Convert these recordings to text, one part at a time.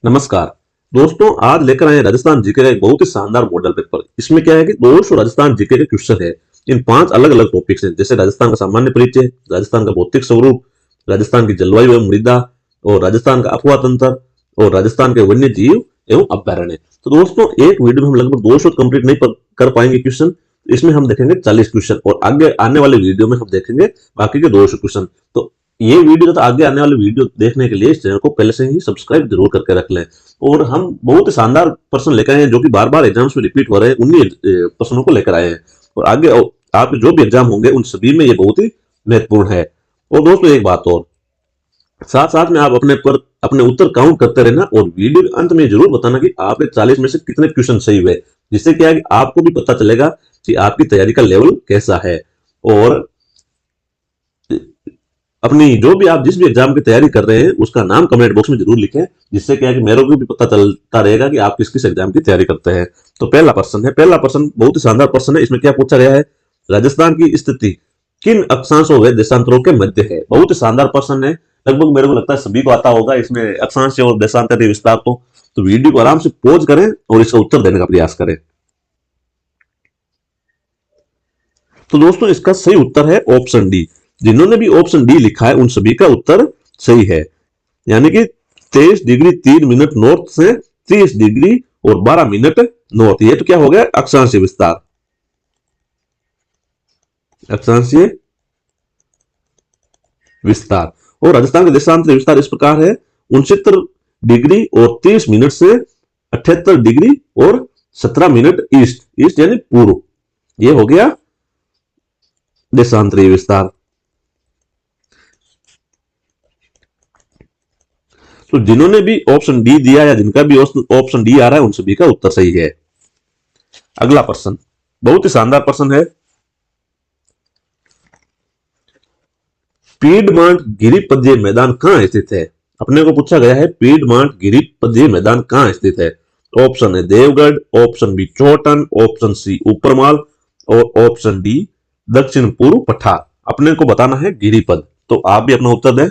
नमस्कार दोस्तों, आज लेकर आए हैं राजस्थान जीके का एक बहुत ही शानदार मॉडल पेपर। इसमें क्या है कि 200 राजस्थान जीके के क्वेश्चन है। इन 5 अलग अलग टॉपिक्स हैं, जैसे राजस्थान का सामान्य परिचय, राजस्थान का भौतिक स्वरूप, राजस्थान की जलवायु एवं मृदा, और राजस्थान का अफवाह तंत्र, और राजस्थान के वन्य जीव एवं अभ्यारण्य। तो दोस्तों, एक वीडियो में हम लगभग 200 कंप्लीट नहीं कर पाएंगे क्वेश्चन। इसमें हम देखेंगे 40 क्वेश्चन, और आगे आने वाले वीडियो में हम देखेंगे बाकी के 200 क्वेश्चन। तो ये वीडियो तथा आगे आने वाले वीडियो देखने के लिए इस चैनल को पहले से ही सब्सक्राइब जरूर करके रख लें। और हम बहुत ही शानदार प्रश्न लेकर आए हैं जो कि बार बार एग्जाम्स में रिपीट हो रहे हैं, उन्हीं प्रश्नों को लेकर आए हैं। और आगे आपके जो भी एग्जाम होंगे उन सभी में ये बहुत ही महत्वपूर्ण है। और दोस्तों, एक बात और, साथ साथ में आप अपने उत्तर काउंट करते रहना, और वीडियो के अंत में जरूर बताना कि आपके 40 में से कितने क्वेश्चन सही हुए, जिससे क्या है कि आपको भी पता चलेगा कि आपकी तैयारी का लेवल कैसा है। और अपनी जो भी आप जिस भी एग्जाम की तैयारी कर रहे हैं उसका नाम कमेंट बॉक्स में जरूर लिखें, जिससे क्या है कि मेरे को भी पता चलता रहेगा कि आप किस किस एग्जाम की तैयारी करते हैं। तो पहला प्रश्न बहुत ही शानदार प्रश्न है। इसमें क्या पूछा गया है, राजस्थान की स्थिति किन अक्षांशों व देशांतरों के मध्य है। बहुत ही शानदार प्रश्न है, लगभग मेरे को लगता है सभी को आता होगा। इसमें अक्षांश और देशांतर विस्तार तो वीडियो को आराम से पॉज करें और इसका उत्तर देने का प्रयास करें। तो दोस्तों, इसका सही उत्तर है ऑप्शन डी। जिन्होंने भी ऑप्शन डी लिखा है उन सभी का उत्तर सही है, यानी कि 23 डिग्री 3 मिनट नॉर्थ से 30 डिग्री और 12 मिनट नॉर्थ। ये तो क्या हो गया, अक्षांशीय विस्तार। अक्षांशीय विस्तार। और राजस्थान का देशांतरीय विस्तार इस प्रकार है, 69 डिग्री और 30 मिनट से 78 डिग्री और 17 मिनट ईस्ट यानी पूर्व। ये हो गया देशांतरीय विस्तार। तो जिन्होंने भी ऑप्शन डी दिया या जिनका भी ऑप्शन डी आ रहा है उन सभी का उत्तर सही है। अगला प्रश्न बहुत ही शानदार प्रश्न है। पीडमांट गिरिपदीय मैदान कहां स्थित है। अपने को पूछा गया है पीडमांट गिरिपदीय मैदान कहां स्थित है। ऑप्शन है Devgarh, option B Chotan, option C Uparmal, और ऑप्शन डी दक्षिण पूर्व पठार। अपने को बताना है गिरिपद। तो आप भी अपना उत्तर दें।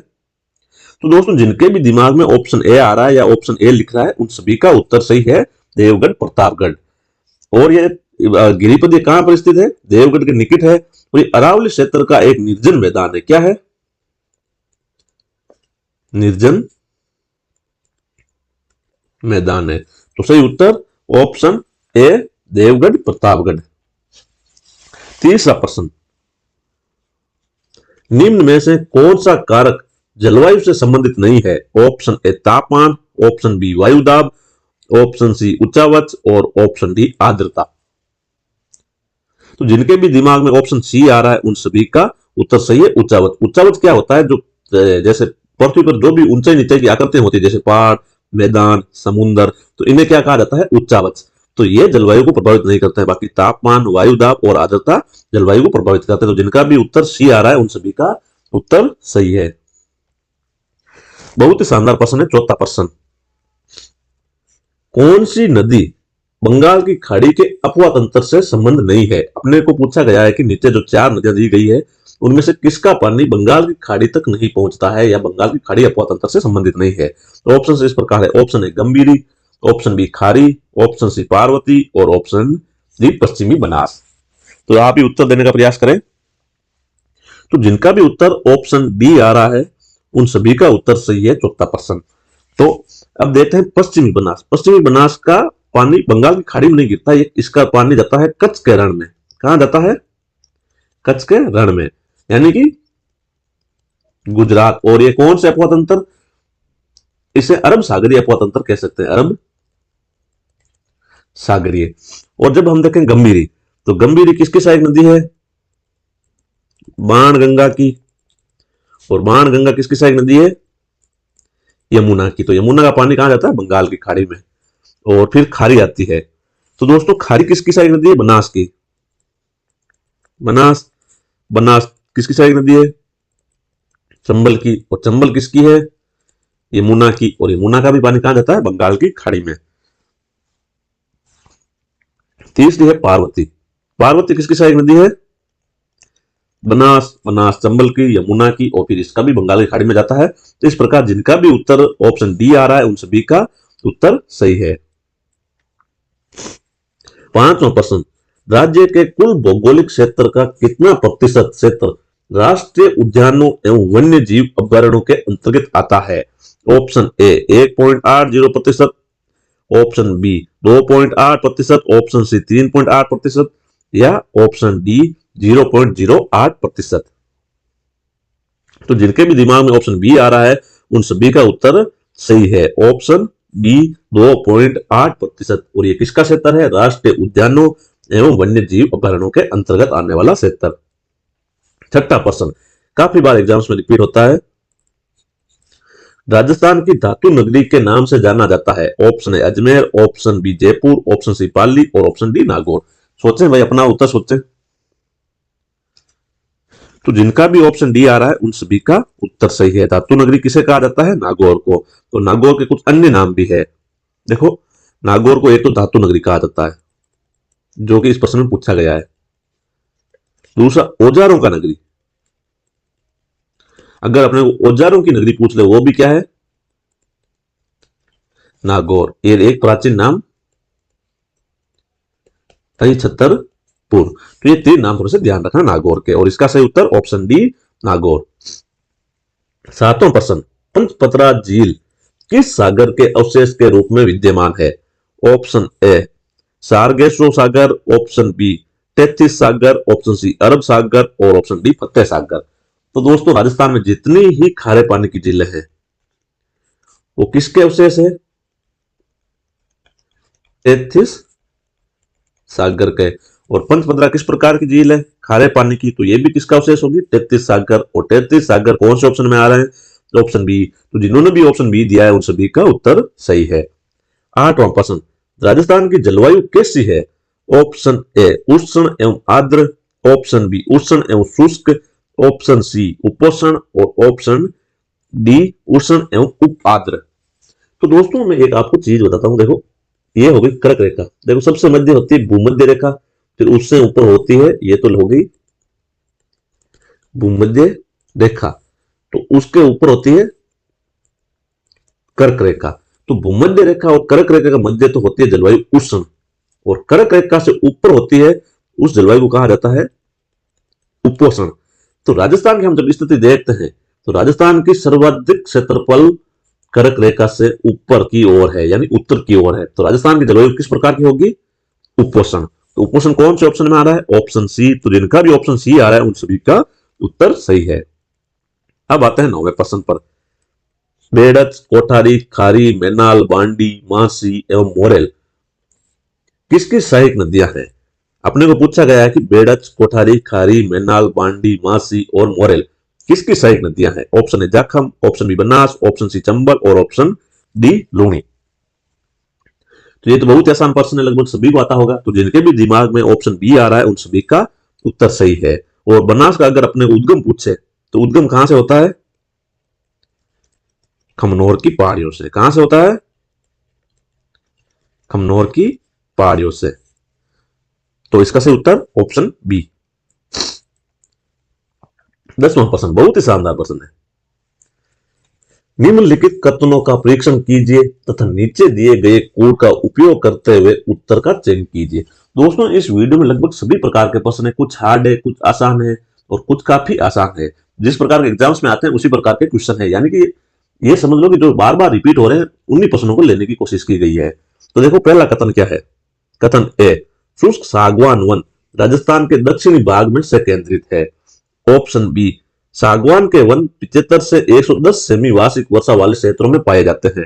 तो दोस्तों, जिनके भी दिमाग में ऑप्शन ए आ रहा है या ऑप्शन ए लिख रहा है उन सभी का उत्तर सही है, देवगढ़ प्रतापगढ़। और ये गिरिपद कहां पर स्थित है, देवगढ़ के निकट है। और ये अरावली क्षेत्र का एक निर्जन मैदान है। क्या है, निर्जन मैदान है। तो सही उत्तर ऑप्शन ए, देवगढ़ प्रतापगढ़। तीसरा प्रश्न, निम्न में से कौन सा कारक जलवायु से संबंधित नहीं है। ऑप्शन ए तापमान, ऑप्शन बी वायु दाब, ऑप्शन सी उच्चावच, और ऑप्शन डी आर्द्रता। तो जिनके भी दिमाग में ऑप्शन सी आ रहा है उन सभी का उत्तर सही है, उच्चावच। उच्चावच क्या होता है, जो जैसे पृथ्वी पर जो भी ऊंचाई नीचे की आकृतियां होती है, जैसे पहाड़, मैदान, समुद्र, तो इन्हें क्या कहा जाता है, उच्चावच। तो ये जलवायु को प्रभावित नहीं करता है। बाकी तापमान, वायु दाब और आर्द्रता जलवायु को प्रभावित करते हैं। तो जिनका भी उत्तर सी आ रहा है उन सभी का उत्तर सही है। बहुत ही शानदार प्रश्न है। चौथा प्रश्न, कौन सी नदी बंगाल की खाड़ी के अफवाह तंत्र से संबंध नहीं है। अपने को पूछा गया है कि नीचे जो 4 नदियां दी गई है उनमें से किसका पानी बंगाल की खाड़ी तक नहीं पहुंचता है या बंगाल की खाड़ी अफवाह तंत्र से संबंधित नहीं है। तो ऑप्शन इस प्रकार है, option A Gambhiri, option B Khari, option C Parvati, और ऑप्शन डी पश्चिमी बनास। तो आप ही उत्तर देने का प्रयास करें। तो जिनका भी उत्तर ऑप्शन डी आ रहा है उन सभी का उत्तर सही है, चौथा प्रश्न। तो अब देखते हैं पश्चिमी बनास। पश्चिमी बनास का पानी बंगाल की खाड़ी में नहीं गिरता, इसका पानी जाता है कच्छ के रण में। कहां जाता है, कच्छ के रण में, यानी कि गुजरात। और ये कौन से अफवाह तंत्र, इसे अरब सागरीय अफवाह तंत्र कह सकते हैं, अरब सागरीय। और जब हम देखें गंभीरी, तो गंभीरी किसकी सहायक नदी है, बाणगंगा की। और बाणगंगा किसकी सहायक नदी है, यमुना की। तो यमुना का पानी कहां जाता है, बंगाल की खाड़ी में। और फिर खारी आती है। तो दोस्तों, खारी किसकी सहायक नदी है, बनास की। बनास किसकी सहायक नदी है, चंबल की। और चंबल किसकी है, यमुना की। और यमुना का भी पानी कहां जाता है, बंगाल की खाड़ी में। तीसरी है पार्वती। पार्वती किसकी सहायक नदी है, बनास चंबल की, यमुना की, और फिर इसका भी बंगाल की खाड़ी में जाता है। तो इस प्रकार जिनका भी उत्तर ऑप्शन डी आ रहा है उन सभी का उत्तर सही है। 5वां प्रश्न, राज्य के कुल भौगोलिक क्षेत्र का कितना प्रतिशत क्षेत्र राष्ट्रीय उद्यानों एवं वन्य जीव अभ्यारण्यों के अंतर्गत आता है? Option A 1.80%, option B 2.8%, option C 3.8% या ऑप्शन डी 0.08%। तो जिनके भी दिमाग में ऑप्शन बी आ रहा है उन सभी का उत्तर सही है, ऑप्शन बी 2.8%। और ये किसका क्षेत्र है? राष्ट्रीय उद्यानों एवं वन्य जीव अभ्यारण्यों के अंतर्गत आने वाला क्षेत्र। 6वां प्रश्न काफी बार एग्जाम्स में रिपीट होता है, राजस्थान की धातु नगरी के नाम से जाना जाता है? Option A Ajmer, option B Jaipur, option C Pali और ऑप्शन डी नागौर। सोचें भाई, अपना उत्तर सोचें। तो जिनका भी ऑप्शन डी आ रहा है उन सभी का उत्तर सही है। धातु नगरी किसे कहा जाता है? नागौर को। तो नागौर के कुछ अन्य नाम भी है। देखो, नागौर को एक तो धातु नगरी कहा जाता है, जो कि इस प्रश्न में पूछा गया है। दूसरा, औजारों का नगरी, अगर अपने औजारों की नगरी पूछ ले वो भी क्या है? नागौर। ये एक प्राचीन नाम छतरपुर। तो ये 3 नाम थोड़े से ध्यान रखना नागौर के, और इसका सही उत्तर ऑप्शन डी नागौर। 7वां प्रश्न, पंचपतरा झील किस सागर के अवशेष के रूप में विद्यमान है? ऑप्शन ए सारगेसो सागर, ऑप्शन बी तेथिस सागर, ऑप्शन सी अरब सागर और ऑप्शन डी फतेह सागर। तो दोस्तों, राजस्थान में जितनी ही खारे पानी की झीलें हैं वो किसके अवशेष है? तेथिस सागर के। और पंचपतरा किस प्रकार की झील है? खारे पानी की। तो ये भी किसका अवशेष होगी? तेथिस सागर। और तेथिस सागर कौन से ऑप्शन में आ रहे हैं? Option B. तो जिन्होंने भी ऑप्शन बी दिया है उन सभी का उत्तर सही है। 8वां प्रश्न, राजस्थान की जलवायु कैसी है? ऑप्शन ए उष्ण एवं आर्द्र, ऑप्शन बी उष्ण एवं शुष्क, ऑप्शन सी उपोष्ण और ऑप्शन डी उष्ण एवं उप आर्द्र। तो दोस्तों, मैं एक आपको चीज बताता हूं। देखो, ये हो गई कर्क रेखा। देखो, सबसे मध्य होती है भूमध्य रेखा, फिर उससे ऊपर होती है, ये तो हो गई भूमध्य रेखा, तो उसके ऊपर होती है कर्क रेखा। तो भूमध्य रेखा और कर्क रेखा का मध्य तो होती है जलवायु उष्ण, और कर्क रेखा से ऊपर होती है उस जलवायु को कहा जाता है उपोष्ण। तो राजस्थान की हम जब स्थिति देखते हैं तो राजस्थान की सर्वाधिक क्षेत्रफल कर्क रेखा से ऊपर की ओर है, यानी उत्तर की ओर है। तो राजस्थान की जलवायु किस प्रकार की होगी? उपोष्ण। तो उपोष्ण कौन से ऑप्शन में आ रहा है? Option C. तो जिनका भी ऑप्शन सी आ रहा है उन सभी का उत्तर सही है। अब आते हैं 9वें प्रश्न पर। बेड़च, कोठारी, खारी, मैनाल, बांडी, मासी एवं मोरेल किसकी सहायक नदियां हैं? अपने को पूछा गया है कि बेड़च, कोठारी, खारी, मैनाल, बांडी, मासी और मोरेल किसकी सहायक नदियां हैं? Option A Jakham, option B Banas, option C Chambal और ऑप्शन डी लूणी। तो ये तो बहुत आसान प्रश्न है, लगभग सभी को आता होगा। तो जिनके भी दिमाग में ऑप्शन बी आ रहा है उन सभी का उत्तर सही है। और बनास का अगर अपने उद्गम पूछे तो उद्गम कहां से होता है? खमनोर की पहाड़ियों से। कहां से होता है? खमनोर की पहाड़ियों से। तो इसका सही उत्तर ऑप्शन बी। 10वां प्रश्न बहुत ही शानदार प्रश्न है। निम्नलिखित कथनों का परीक्षण कीजिए तथा नीचे दिए गए कोड का उपयोग करते हुए उत्तर का चयन कीजिए। दोस्तों, इस वीडियो में लगभग सभी प्रकार के प्रश्न है, कुछ हार्ड है, कुछ आसान है और कुछ काफी आसान है। जिस प्रकार के एग्जाम्स में आते हैं उसी प्रकार के क्वेश्चन है, यानी कि ये समझ लो कि जो बार बार रिपीट हो रहे हैं उन्हीं प्रश्नों को लेने की कोशिश की गई है। तो देखो, पहला कथन क्या है? कथन ए शुष्क सागवान वन राजस्थान के दक्षिणी भाग में से केंद्रित है। ऑप्शन बी सागवान के वन 75 से 110 सेमी वार्षिक वर्षा वाले क्षेत्रों में पाए जाते हैं।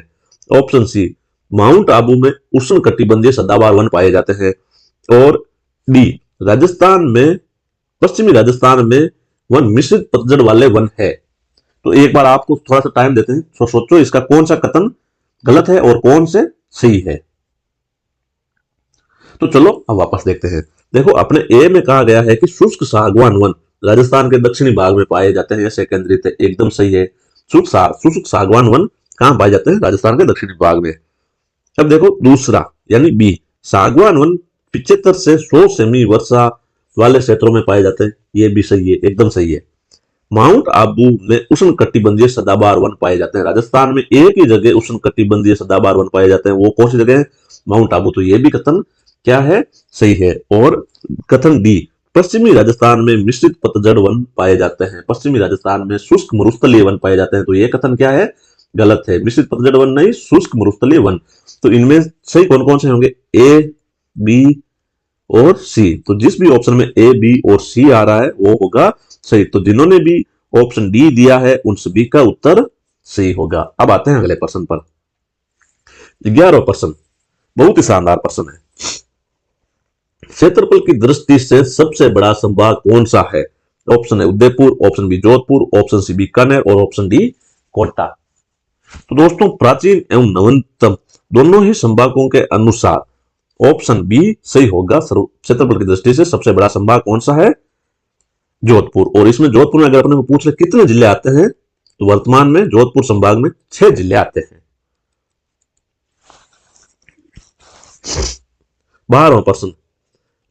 ऑप्शन सी माउंट आबू में उष्ण कटिबंधीय सदाबहार वन पाए जाते हैं। और डी राजस्थान में, पश्चिमी राजस्थान में वन मिश्रित पतझड़ वाले वन है। तो एक बार आपको थोड़ा सा टाइम देते हैं, तो सोचो इसका कौन सा कथन गलत है और कौन से सही है। तो चलो अब वापस देखते हैं। देखो, अपने ए में कहा गया है कि शुष्क सागवान वन राजस्थान के दक्षिणी भाग में पाए जाते हैं, ऐसे केंद्रित है, एकदम सही है। शुष्क सागवान वन कहां पाए जाते हैं? राजस्थान के दक्षिणी भाग में। अब देखो दूसरा, यानी बी सागवान वन 75 से 100 सेमी वर्षा वाले क्षेत्रों में पाए जाते हैं, ये भी सही है, एकदम सही है। माउंट आबू में उष्णकटिबंधीय सदाबहार वन पाए जाते हैं। राजस्थान में एक ही जगह उष्णकटिबंधीय सदाबहार वन पाए जाते हैं, वो कौन सी जगह है? माउंट आबू। तो ये भी कथन क्या है? सही है। और कथन डी, पश्चिमी राजस्थान में मिश्रित पतझड़ वन पाए जाते हैं। पश्चिमी राजस्थान में शुष्क मरुस्थलीय वन पाए जाते हैं। तो ये कथन क्या है? गलत है। मिश्रित पतझड़ वन नहीं, शुष्क मरुस्थलीय वन। तो इनमें सही कौन कौन से होंगे? ए, बी और सी। तो जिस भी ऑप्शन में ए, बी और सी आ रहा है वो होगा सही। तो जिन्होंने भी ऑप्शन डी दिया है उन सभी का उत्तर सही होगा। अब आते हैं अगले प्रश्न पर। 11वां प्रश्न बहुत ही शानदार प्रश्न है। क्षेत्रफल की दृष्टि से सबसे बड़ा संभाग कौन सा है? ऑप्शन है Udaipur, option B Jodhpur, option C Bikaner और ऑप्शन डी कोटा। तो दोस्तों प्राचीन एवं नवीनतम दोनों ही संभागों के अनुसार ऑप्शन बी सही होगा। क्षेत्रफल की दृष्टि से सबसे बड़ा संभाग कौन सा है? जोधपुर। और इसमें जोधपुर में अगर अपने को पूछ ले कितने जिले आते हैं, तो वर्तमान में जोधपुर संभाग में 6 जिले आते हैं। 12वां प्रश्न,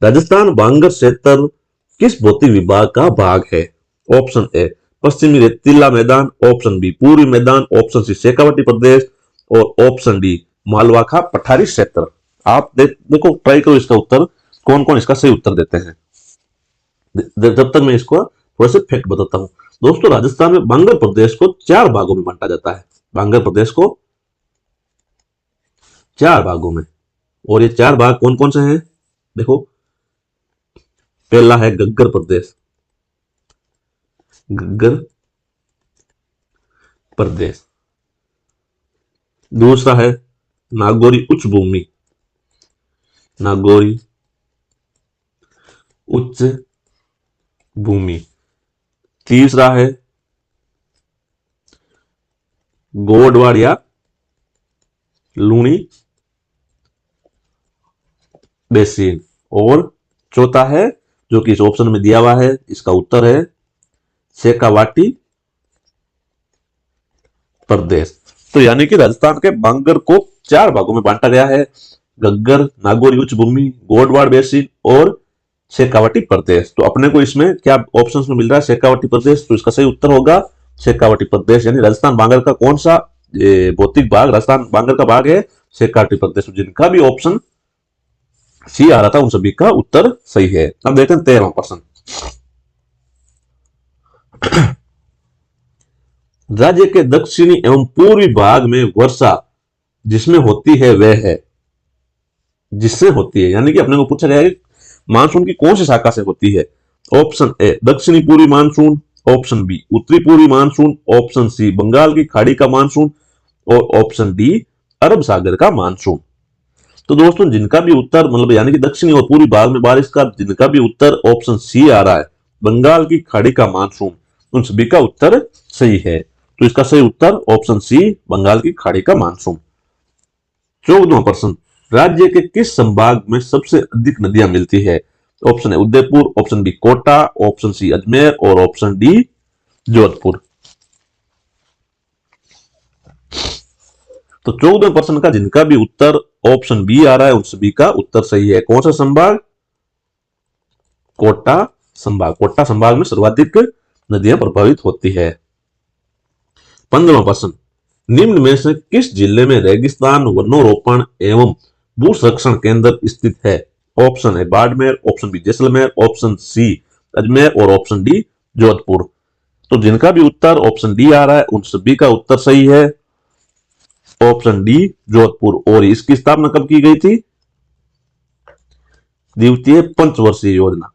राजस्थान बांगर क्षेत्र किस भौतिक विभाग का भाग है? ऑप्शन ए पश्चिमी रेतीला मैदान, ऑप्शन बी पूर्वी मैदान, ऑप्शन सी शेखावाटी प्रदेश और ऑप्शन डी मालवा का पठारी क्षेत्र। आप देखो ट्राई करो इसका उत्तर, कौन कौन इसका सही उत्तर देते हैं। जब तक मैं इसको थोड़े से फैक्ट बताता हूं। दोस्तों राजस्थान में बांगर प्रदेश को 4 भागों में बांटा जाता है। बांगर प्रदेश को 4 भागों में, और ये 4 भाग कौन कौन से हैं? देखो, पहला है गग्गर प्रदेश, गग्गर प्रदेश। दूसरा है नागौरी उच्च भूमि, नागौरी उच्च भूमि। तीसरा है गोडवाड़ या लूणी बेसिन। और चौथा है जो कि इस ऑप्शन में दिया हुआ है, इसका उत्तर है शेखावाटी प्रदेश। तो यानी कि राजस्थान के बांगर को 4 भागों में बांटा गया है। गग्गर, नागौरी उच्च भूमि, गोडवाड़ बेसिन और शेखावाटी प्रदेश। तो अपने को इसमें क्या ऑप्शंस में मिल रहा है? शेखावाटी प्रदेश। तो इसका सही उत्तर होगा शेखावाटी प्रदेश। यानी राजस्थान बांगर का कौन सा भौतिक भाग राजस्थान बांगर का भाग है? शेखावाटी प्रदेश। जिनका भी ऑप्शन सी आ रहा था उन सभी का उत्तर सही है। अब देखते हैं 13वां प्रश्न। राज्य के दक्षिणी एवं पूर्वी भाग में वर्षा जिसमें होती है वह है, जिससे होती है, यानी कि अपने को पूछा गया है मानसून की कौन सी शाखा से होती है। ऑप्शन ए दक्षिणी पूर्वी मानसून, ऑप्शन बी उत्तरी पूर्वी मानसून, ऑप्शन सी बंगाल की खाड़ी का मानसून और ऑप्शन डी अरब सागर का मानसून। तो दोस्तों जिनका भी उत्तर मतलब यानी कि दक्षिणी और पूर्वी भाग में बारिश का जिनका भी उत्तर ऑप्शन सी आ रहा है बंगाल की खाड़ी का मानसून, उन सभी का उत्तर सही है। तो इसका सही उत्तर ऑप्शन सी बंगाल की खाड़ी का मानसून। 14वां प्रश्न, राज्य के किस संभाग में सबसे अधिक नदियां मिलती है? ऑप्शन है Udaipur, option B Kota, option C Ajmer और ऑप्शन डी जोधपुर। तो 14वें प्रश्न का जिनका भी उत्तर ऑप्शन बी आ रहा है उन सभी का उत्तर सही है। कौन सा संभाग? कोटा संभाग। कोटा संभाग में सर्वाधिक नदियां प्रभावित होती है। 15वां प्रश्न, निम्न में से किस जिले में रेगिस्तान वनोरोपण एवं भू संरक्षण केंद्र स्थित है? ऑप्शन है Barmer, option B Jaisalmer, option C Ajmer और ऑप्शन डी जोधपुर। तो जिनका भी उत्तर ऑप्शन डी आ रहा है उन सभी का उत्तर सही है, ऑप्शन डी जोधपुर। और इसकी स्थापना कब की गई थी? द्वितीय पंचवर्षीय योजना,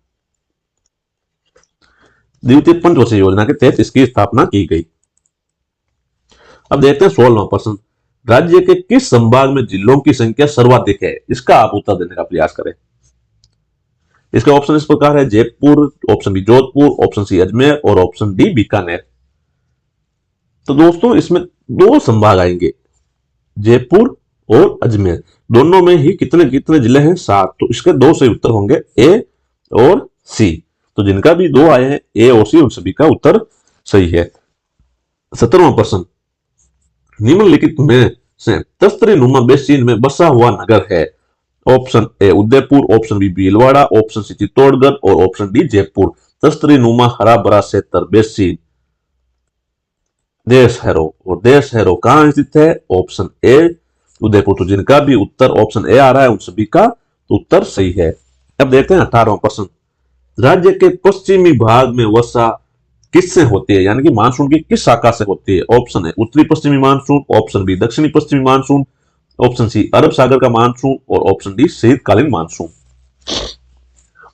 द्वितीय पंचवर्षीय योजना के तहत इसकी स्थापना की गई। अब देखते हैं 16वां प्रश्न, राज्य के किस संभाग में जिलों की संख्या सर्वाधिक है? इसका आप उत्तर देने का प्रयास करें। इसका ऑप्शन इस प्रकार है Jaipur, option B Jodhpur, option C Ajmer और ऑप्शन डी बीकानेर। तो दोस्तों इसमें 2 संभाग आएंगे, जयपुर और अजमेर। दोनों में ही कितने कितने जिले हैं? 7। तो इसके 2 सही उत्तर होंगे, ए और सी। तो जिनका भी 2 आए हैं ए और सी उन सभी का उत्तर सही है। 17वां प्रश्न, निम्नलिखित में से तस्तरी नुमा बेसिन में बसा हुआ नगर है? Option A Udaipur, option B Bhilwara, option C Chittorgarh और ऑप्शन डी जयपुर। तस्तरी नुमा हरा भरा क्षेत्र बेसिन देशहरो, और देशहरो कहाँ स्थित है? Option A Udaipur. तो जिनका भी उत्तर ऑप्शन ए आ रहा है उन सभी का उत्तर सही है। अब देखते हैं 18वां प्रश्न। राज्य के पश्चिमी भाग में वर्षा किससे होती है, यानी कि मानसून की किस शाखा से होती है? ऑप्शन है उत्तरी पश्चिमी मानसून, ऑप्शन बी दक्षिणी पश्चिमी मानसून, ऑप्शन सी अरब सागर का मानसून और ऑप्शन डी शीतकालीन मानसून।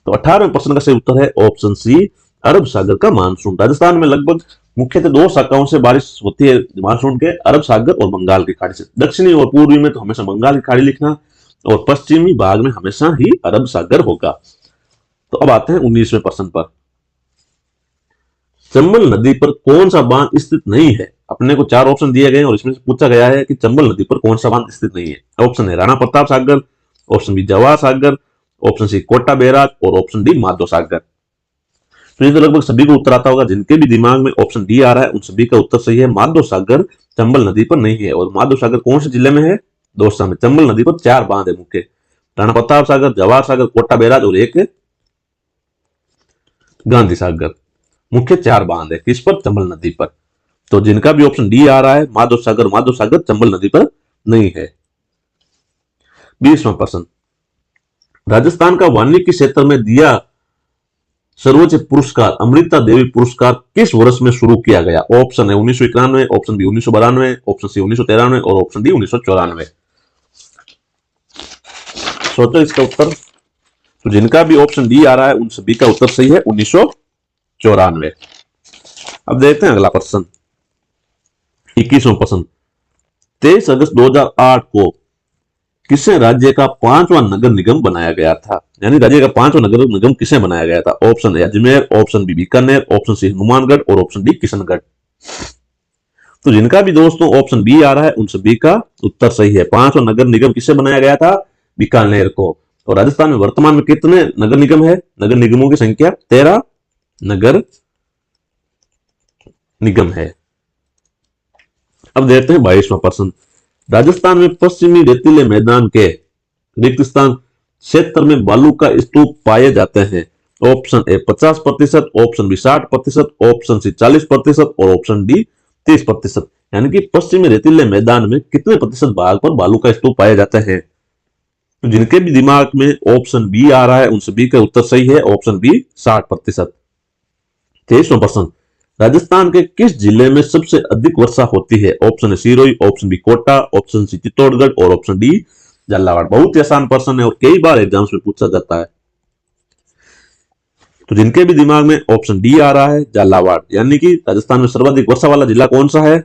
तो 18वें प्रश्न का सही उत्तर है ऑप्शन सी अरब सागर का मानसून। राजस्थान में लगभग मुख्यतः दो शाखाओं से बारिश होती है मानसून के, अरब सागर और बंगाल की खाड़ी से। दक्षिणी और पूर्वी में तो हमेशा बंगाल की खाड़ी लिखना, और पश्चिमी भाग में हमेशा ही अरब सागर होगा। तो अब आते हैं 19वें प्रश्न पर। चंबल नदी पर कौन सा बांध स्थित नहीं है? अपने को चार ऑप्शन दिए गए और इसमें से पूछा गया है कि चंबल नदी पर कौन सा बांध स्थित नहीं है। ऑप्शन है Rana Pratap Sagar, option B Jawahar Sagar, option सी कोटा बैराज और ऑप्शन डी माधव सागर। तो ये तो लगभग सभी को उत्तर आता होगा। जिनके भी दिमाग में ऑप्शन डी आ रहा है उन सभी का उत्तर सही है। माधव सागर चंबल नदी पर नहीं है। और माधव सागर कौन से जिले में है? दौसा में। चंबल नदी पर चार बांध है मुख्य, राणा प्रताप सागर, जवाहर सागर, कोटा बैराज और एक गांधी सागर। मुख्य चार बांध है किस पर? चंबल नदी पर। तो जिनका भी ऑप्शन डी आ रहा है माधव सागर चंबल नदी पर नहीं है। 20वां प्रश्न। राजस्थान का वाल्मीकि क्षेत्र में दिया सर्वोच्च पुरस्कार अमृता देवी पुरस्कार किस वर्ष में शुरू किया गया? ऑप्शन है 1991, ऑप्शन बी 1992, ऑप्शन सी 1993 और ऑप्शन डी 1994। सोचो इसका उत्तर। तो जिनका भी ऑप्शन डी आ रहा है उन सभी का उत्तर सही है, 1994। अब देखते हैं अगला प्रश्न, 21वां प्रश्न। 23 अगस्त 2008 को किसे राज्य का 5वां नगर निगम बनाया गया था? यानी राज्य का 5वां नगर निगम किसे बनाया गया था? ऑप्शन है Ajmer, option B Bikaner, option C Hanumangarh और ऑप्शन डी किशनगढ़। तो जिनका भी दोस्तों ऑप्शन बी आ रहा है उन सभी का उत्तर सही है। 5वां नगर निगम किसे बनाया गया था? बीकानेर को। और राजस्थान में वर्तमान में कितने नगर निगम है? नगर निगमों की संख्या 13 नगर निगम है। अब देखते हैं 22वां प्रश्न। राजस्थान में पश्चिमी रेतीले मैदान के रिक्त स्थान क्षेत्र में बालू का स्तूप पाए जाते हैं। Option A 50%, option B 60%, option C 40% और ऑप्शन डी 30%। यानी कि पश्चिमी रेतीले मैदान में कितने प्रतिशत भाग पर बालू का स्तूप पाए जाते हैं? तो जिनके भी दिमाग में ऑप्शन बी आ रहा है उन सभी का उत्तर सही है, ऑप्शन बी 60%। 23वां प्रश्न। राजस्थान के किस जिले में सबसे अधिक वर्षा होती है? ऑप्शन है Sirohi, option B Kota, option C Chittorgarh और ऑप्शन डी झालावाड़। बहुत ही आसान प्रश्न है और कई बार एग्जाम्स में पूछा जाता है। तो जिनके भी दिमाग में ऑप्शन डी आ रहा है झालावाड़, यानी कि राजस्थान में सर्वाधिक वर्षा वाला जिला कौन सा है?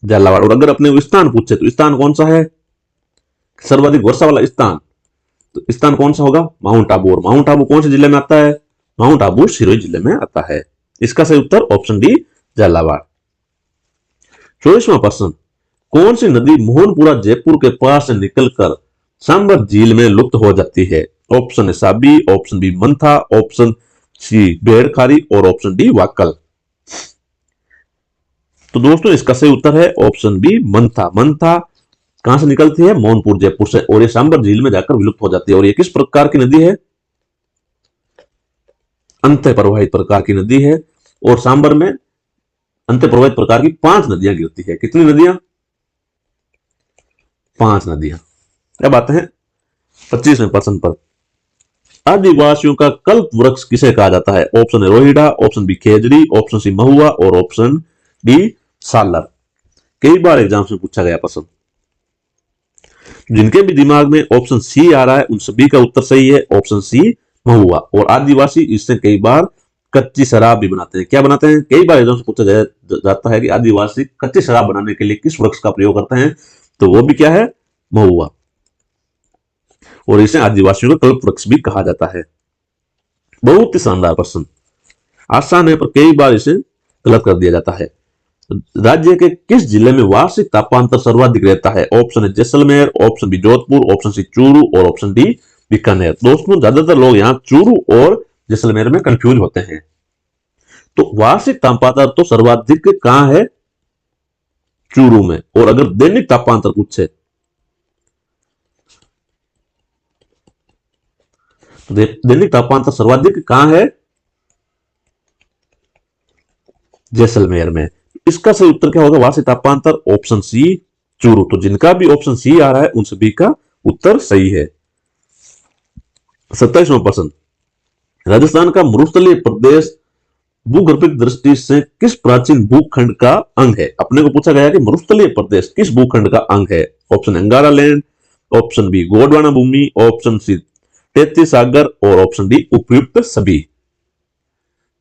झालावाड़। और अगर अपने स्थान पूछे तो स्थान कौन सा है सर्वाधिक वर्षा वाला स्थान? तो स्थान कौन सा होगा? माउंट आबू। और माउंट आबू कौन से जिले में आता है? माउंट आबू सिरोही जिले में आता है। इसका सही उत्तर ऑप्शन डी झालावाड़। 24वां प्रश्न। कौन सी नदी मोहनपुरा जयपुर के पास से निकलकर सांबर झील में लुप्त हो जाती है? ऑप्शन है Sabi, option B Mantha, option C Bhedkhari और ऑप्शन डी वाकल। तो दोस्तों इसका सही उत्तर है ऑप्शन बी मंथा। मंथा कहां से निकलती है? मोहनपुर जयपुर से, और ये सांबर झील में जाकर विलुप्त हो जाती है। और ये किस प्रकार की नदी है? अंत प्रवाहित प्रकार की नदी है। और सांबर में अंत प्रवाहित प्रकार की 5 नदियां गिरती है। कितनी नदियां? 5 नदियां। अब आते हैं 25वें प्रश्न पर। आदिवासियों का कल्प वृक्ष किसे कहा जाता है? ऑप्शन है रोहिड़ा, ऑप्शन बी खेजड़ी, ऑप्शन सी महुआ और ऑप्शन डी सालर। कई बार एग्जाम में पूछा गया प्रश्न। जिनके भी दिमाग में ऑप्शन सी आ रहा है उन सभी का उत्तर सही है, ऑप्शन सी महुआ। और आदिवासी इससे कई बार कच्ची शराब भी बनाते हैं। क्या बनाते हैं? कई बार एग्जाम से पूछा जाता है कि आदिवासी कच्ची शराब बनाने के लिए किस वृक्ष का प्रयोग करते हैं? तो वो भी क्या है? महुआ। और इसे आदिवासियों का कल्प वृक्ष भी कहा जाता है। बहुत ही शानदार प्रश्न, आसान है पर कई बार इसे गलत कर दिया जाता है। राज्य के किस जिले में वार्षिक तापांतर सर्वाधिक रहता है? ऑप्शन है Jaisalmer, option B Jodhpur, option C Churu और ऑप्शन डी बीकानेर। दोस्तों ज्यादातर लोग यहाँ चूरू और जैसलमेर में कंफ्यूज होते हैं। तो वार्षिक तापांतर तो सर्वाधिक कहां है? चूरू में। और अगर दैनिक तापांतर पूछे तो दैनिक तापांतर सर्वाधिक कहां है? जैसलमेर में। इसका सही उत्तर क्या होगा? वार्षिक तापांतर ऑप्शन सी चूरू। तो जिनका भी ऑप्शन सी आ रहा है उन सभी का उत्तर सही है। 27वां प्रश्न, राजस्थान का मरुस्थलीय प्रदेश भूगर्भिक दृष्टि से किस प्राचीन भूखंड का अंग है? अपने को पूछा गया कि मरुस्थलीय प्रदेश किस भूखंड का अंग है? Option Angaraland, option B Gondwana भूमि, ऑप्शन सी तैतीस सागर और ऑप्शन डी उपयुक्त सभी।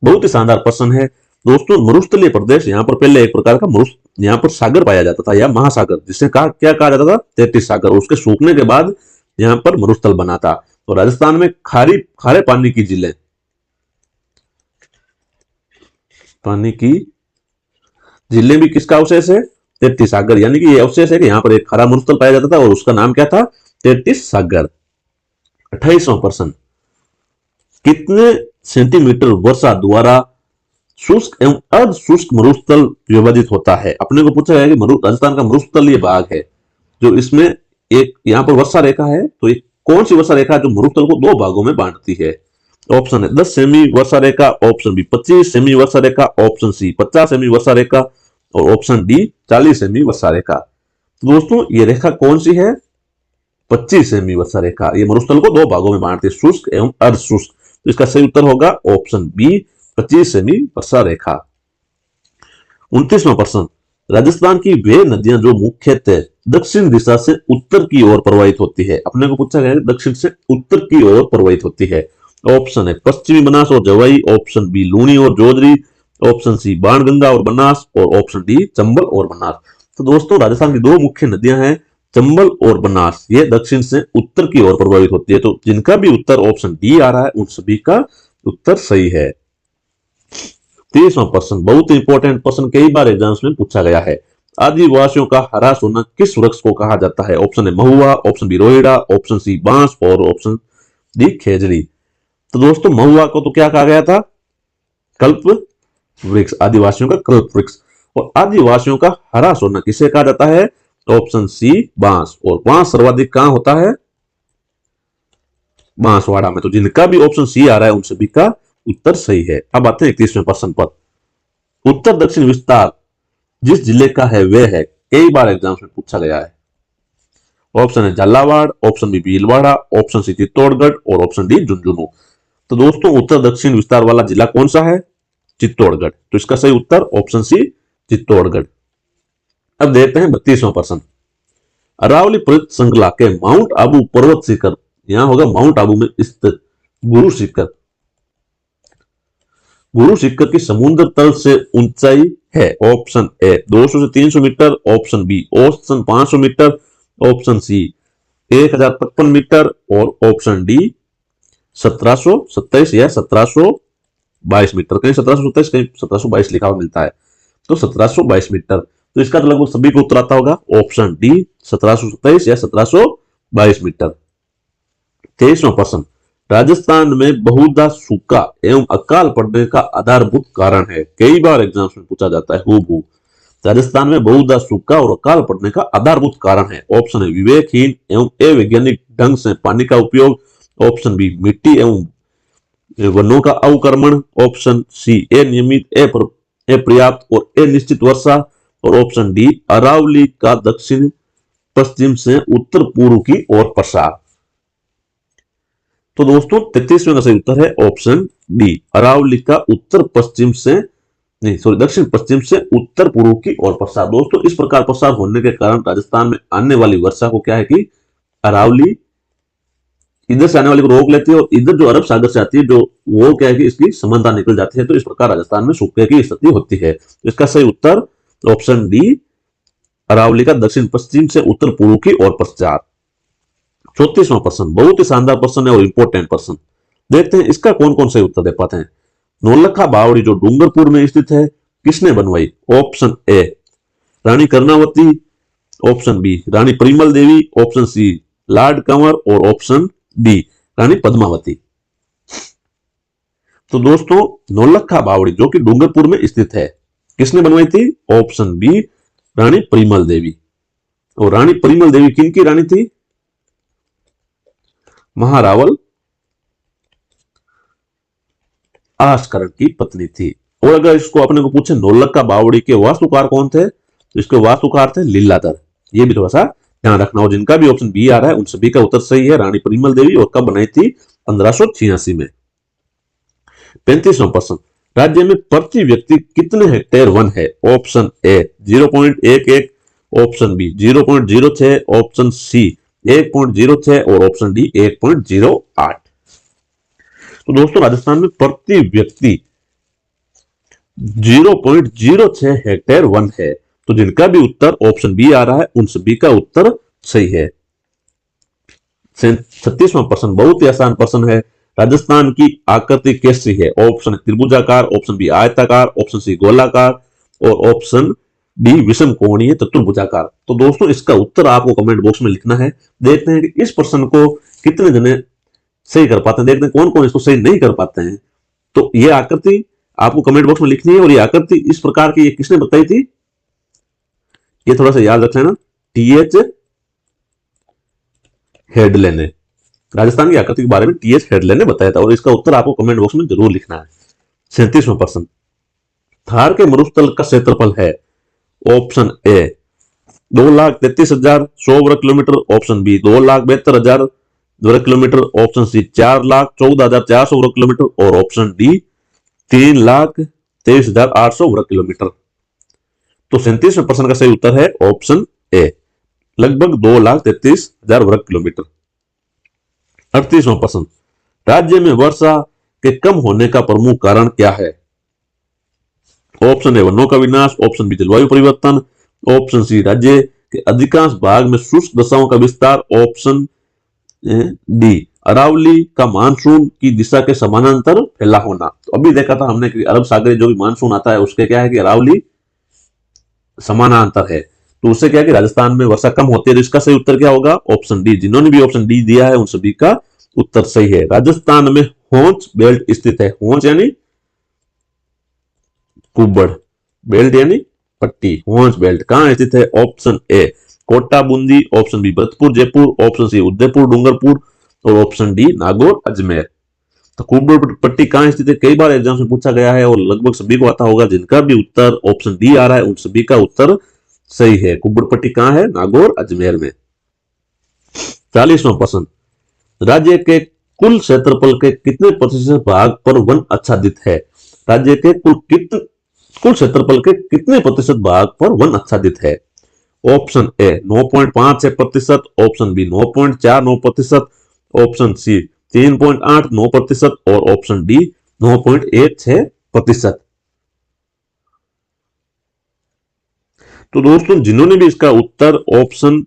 बहुत ही शानदार प्रश्न है दोस्तों। मरुस्थलीय प्रदेश, यहाँ पर पहले एक प्रकार का यहाँ पर सागर पाया जाता था या महासागर, जिसे क्या कहा जाता था? तैतीस सागर। उसके सूखने के बाद यहाँ पर मरुस्थल बना था। तो राजस्थान में खारे पानी की झीलें, पानी की झीलें भी किसका अवशेष है? तैतीस सागर। यानी कि ये अवशेष है कि यहाँ पर एक खारा मरुस्थल पाया जाता था और उसका नाम क्या था? तैतीस सागर। 28वां प्रश्न, कितने सेंटीमीटर वर्षा द्वारा शुष्क एवं अर्ध शुष्क मरुस्थल विभाजित होता है? अपने को पूछा गया कि राजस्थान का मरुस्थल ये भाग है जो इसमें एक यहाँ पर वर्षा रेखा है, तो एक कौन सी वर्षा रेखा जो मरुस्थल को दो भागों में बांटती है? ऑप्शन है 10 सेमी वर्षा रेखा, ऑप्शन बी 25 सेमी वर्षा रेखा, ऑप्शन सी 50 सेमी वर्षा रेखा और ऑप्शन डी 40 सेमी वर्षा रेखा। तो दोस्तों ये रेखा कौन सी है? 25 सेमी वर्षा रेखा। ये मरुस्थल को दो भागों में बांटती है, शुष्क एवं अर्ध शुष्क। तो इसका सही उत्तर होगा ऑप्शन बी 25 सेमी वर्षा रेखा। 29वां प्रश्न, राजस्थान की वे नदियां जो मुख्यतः दक्षिण दिशा से उत्तर की ओर प्रवाहित होती है? अपने को पूछा गया है दक्षिण से उत्तर की ओर प्रवाहित होती है। ऑप्शन है पश्चिमी बनास और जवाई, ऑप्शन बी लूनी और जोजरी, ऑप्शन सी बाणगंगा और बनास और ऑप्शन डी चंबल और बनास। तो दोस्तों राजस्थान की दो मुख्य नदियां हैं चंबल और बनास, ये दक्षिण से उत्तर की ओर प्रवाहित होती है। तो जिनका भी उत्तर ऑप्शन डी आ रहा है उन सभी का उत्तर सही है। 30वां प्रश्न, बहुत इंपॉर्टेंट प्रश्न, कई बार एग्जाम्स में पूछा गया है। आदिवासियों का हरा सोना किस वृक्ष को कहा जाता है? ऑप्शन है महुआ, option B Rohira, option C बांस और ऑप्शन डी खेजड़ी। तो दोस्तों महुआ को तो क्या कहा गया था? कल्प वृक्ष, आदिवासियों का कल्प वृक्ष। और आदिवासियों का हरा सोना किसे कहा जाता है? ऑप्शन सी बांस। और बांस सर्वाधिक कहां होता है? बांसवाड़ा में। तो जिनका भी ऑप्शन सी आ रहा है उन सभी का उत्तर सही है। अब आते हैं 31वें प्रश्न पर। उत्तर दक्षिण विस्तार जिस जिले का है वह है, कई बार एग्जाम्स में पूछा गया है। ऑप्शन है Jhalawar, option B Bhilwara, option C Chittorgarh और ऑप्शन डी झुंझुनू। तो दोस्तों उत्तर दक्षिण विस्तार वाला जिला कौन सा है? चित्तौड़गढ़। तो इसका सही उत्तर ऑप्शन सी चित्तौड़गढ़। अब देखते हैं 32वां प्रश्न। अरावली पर्वत श्रृंखला के माउंट आबू पर्वत शिखर, यहां होगा माउंट आबू में स्थित गुरु शिखर, गुरु शिखर की समुद्र तल से ऊंचाई है? ऑप्शन ए 200 से 300 मीटर, ऑप्शन बी औसतन 500 मीटर, ऑप्शन सी 1053 मीटर और ऑप्शन डी 1727 या 1722 मीटर। कहीं 1727 कहीं 1722 लिखा हुआ मिलता है, तो 1722 मीटर। तो इसका तो लगभग सभी को उत्तर आता होगा ऑप्शन डी 1727 या 1722 मीटर। 23वां प्रश्न, राजस्थान में बहुधा सूखा एवं अकाल पड़ने का आधारभूत कारण है? कई बार एग्जाम्स में पूछा जाता है हूबहू। राजस्थान में बहुधा सूखा और अकाल पड़ने का आधारभूत कारण है? ऑप्शन है विवेकहीन एवं अवैज्ञानिक ढंग से पानी का उपयोग, ऑप्शन बी मिट्टी एवं वनों का अवक्रमण, ऑप्शन सी अनियमित अपर्याप्त और अनिश्चित वर्षा और ऑप्शन डी अरावली का दक्षिण पश्चिम से उत्तर पूर्व की ओर प्रसार। तो दोस्तों 33वें का सही उत्तर है ऑप्शन डी अरावली का उत्तर पश्चिम से नहीं सॉरी दक्षिण पश्चिम से उत्तर पूर्व की ओर प्रसार। दोस्तों इस प्रकार प्रसार होने के कारण राजस्थान में आने वाली वर्षा को क्या है कि अरावली इधर से आने वाली को रोक लेती है और इधर जो अरब सागर से आती है जो वो क्या है कि इसकी समानता निकल जाती है। तो इस प्रकार राजस्थान में सूखे की स्थिति होती है। तो इसका सही उत्तर ऑप्शन डी अरावली का दक्षिण पश्चिम से उत्तर पूर्व की ओर प्रसार। 34वां प्रश्न, बहुत ही शानदार प्रश्न है और इंपॉर्टेंट प्रश्न। देखते हैं इसका कौन कौन सही उत्तर दे पाते हैं। नौलखा बावड़ी जो डूंगरपुर में स्थित है किसने बनवाई? Option A Rani Karnavati, option B Rani Parimal Devi, option C Lord Kanwar और ऑप्शन डी रानी पद्मावती। तो दोस्तों नौलखा बावड़ी जो कि डूंगरपुर में स्थित है किसने बनवाई थी? ऑप्शन बी रानी परिमल देवी। और रानी परिमल देवी किन की रानी थी? महारावल आस्करण की पत्नी थी। और अगर इसको अपने को पूछे नौलक्खा बावड़ी के वास्तुकार कौन थे, तो इसके वास्तुकार थे लीलाधर। ये भी थोड़ा सा ध्यान रखना। और जिनका भी ऑप्शन बी आ रहा है उन सभी का उत्तर सही है, रानी परिमल देवी। और कब बनाई थी? 1586 में। 35वां प्रश्न, राज्य में प्रति व्यक्ति कितने हेक्टेयर वन है? Option A 0.11, option B 0.06, option C 1.06 और ऑप्शन डी 1.08। तो दोस्तों राजस्थान में प्रति व्यक्ति 0.06 हेक्टेयर वन है। तो जिनका भी उत्तर ऑप्शन बी आ रहा है उन सभी का उत्तर सही है। 36वां प्रश्न बहुत ही आसान प्रश्न है। राजस्थान की आकृति कैसी है? ऑप्शन त्रिभुजाकार, ऑप्शन बी आयताकार, ऑप्शन सी गोलाकार और ऑप्शन डी विषम कोणीय चतुर्भुजाकार। तो दोस्तों इसका उत्तर आपको कमेंट बॉक्स में लिखना है। देखते हैं कि इस प्रश्न को कितने जने सही कर पाते हैं, देखते हैं कौन कौन इसको सही नहीं कर पाते हैं। तो ये आकृति आपको कमेंट बॉक्स में लिखनी है। और ये आकृति इस प्रकार की ये किसने बताई थी? ये थोड़ा सा याद रख लेना, टीएच हेडले ने, राजस्थान की आकृति के बारे में टीएच हेडले ने बताया था। और इसका उत्तर आपको कमेंट बॉक्स में जरूर लिखना है। 37वां प्रश्न, थार के मरुस्थल का क्षेत्रफल है? ऑप्शन ए 2,33,100 वर्ग किलोमीटर, ऑप्शन बी 2,72,000 वर्ग किलोमीटर, ऑप्शन सी 4,14,400 वर्ग किलोमीटर और ऑप्शन डी 3,23,800 वर्ग किलोमीटर। तो 37वें प्रश्न का सही उत्तर है ऑप्शन ए, लगभग 2,33,000 वर्ग किलोमीटर। 38वां प्रश्न, राज्य में वर्षा के कम होने का प्रमुख कारण क्या है? ऑप्शन ए वनों का विनाश, ऑप्शन बी जलवायु परिवर्तन, ऑप्शन सी राज्य के अधिकांश भाग में शुष्क दशाओं का विस्तार, ऑप्शन डी अरावली का मानसून की दिशा के समानांतर फैला होना। तो अभी देखा था हमने कि अरब सागर जो भी मानसून आता है उसके क्या है कि अरावली समानांतर है। तो उससे क्या है कि राजस्थान में वर्षा कम होती है। तो इसका सही उत्तर क्या होगा? Option D. जिन्होंने भी ऑप्शन डी दिया है उन सभी का उत्तर सही है। राजस्थान में होंच बेल्ट स्थित है। होंच यानी कुब्बड़, बेल्ट यानी पट्टी, होंच बेल्ट कहां स्थित है? Option A Kota Bundi, option B Bharatpur Jaipur, option C Udaipur Dungarpur और ऑप्शन डी नागौर अजमेर। तो कुब्बड़ पट्टी कहां स्थित है? कई बार एग्जाम में पूछा गया है और लगभग सभी को आता होगा। जिनका भी उत्तर ऑप्शन डी आ रहा है उन सभी का उत्तर सही है। कुब्बड़ पट्टी कहां है? नागौर अजमेर में। 40वां प्रश्न, राज्य के कुल क्षेत्रफल के कितने प्रतिशत भाग पर वन आच्छादित है? राज्य के कुल क्षेत्रफल के कितने प्रतिशत भाग पर वन आच्छादित है? Option A 9.56%, option B 9.49%, option C 3.89% और ऑप्शन डी 9.16%। तो दोस्तों जिन्होंने भी इसका उत्तर ऑप्शन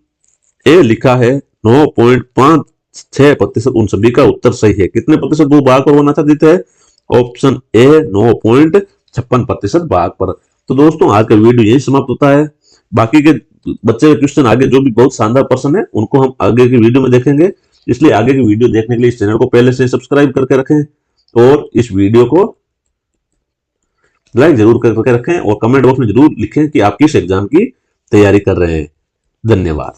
ए लिखा है 9.56%, उन सभी का उत्तर सही है। कितने प्रतिशत भू भाग पर वन आच्छादित है? ऑप्शन ए 9.56% भाग पर। तो दोस्तों आज का वीडियो यही समाप्त होता है। बाकी के बच्चे के क्वेश्चन आगे जो भी बहुत शानदार प्रश्न है उनको हम आगे की वीडियो में देखेंगे। इसलिए आगे की वीडियो देखने के लिए इस चैनल को पहले से सब्सक्राइब करके रखें और इस वीडियो को लाइक जरूर करके रखें और कमेंट बॉक्स में जरूर लिखें कि आप किस एग्जाम की तैयारी कर रहे हैं। धन्यवाद।